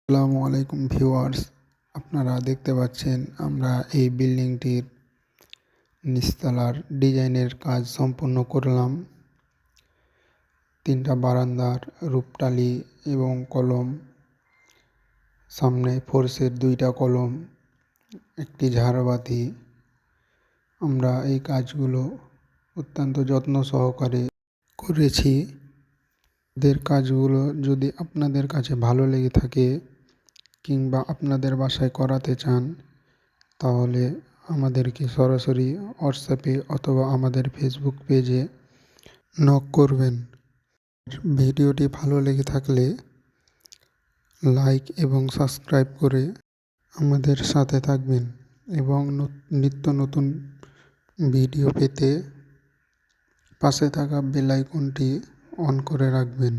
আসসালামু আলাইকুম ভিউয়ার্স, আপনারা দেখতে পাচ্ছেন আমরা এই বিল্ডিংটির নিচতলার ডিজাইনের কাজ সম্পূর্ণ করলাম। 3টা বারান্দার রূপটালি এবং কলম, সামনে ফোর্সের 2টা কলম, একটি ঝাড়বাতি। আমরা এই কাজগুলো অত্যন্ত যত্ন সহকারে করেছি। এদের কাজগুলো যদি আপনাদের কাছে ভালো লেগে থাকে কিংবা আপনাদের বাসায় করাতে চান, তাহলে আমাদেরকে সরাসরি হোয়াটসঅ্যাপে অথবা আমাদের ফেসবুক পেজে নক করবেন। ভিডিওটি ভালো লেগে থাকলে লাইক এবং সাবস্ক্রাইব করে আমাদের সাথে থাকবেন এবং নিত্য নতুন ভিডিও পেতে পাশে থাকা বেল আইকনটি অন করে রাখবেন।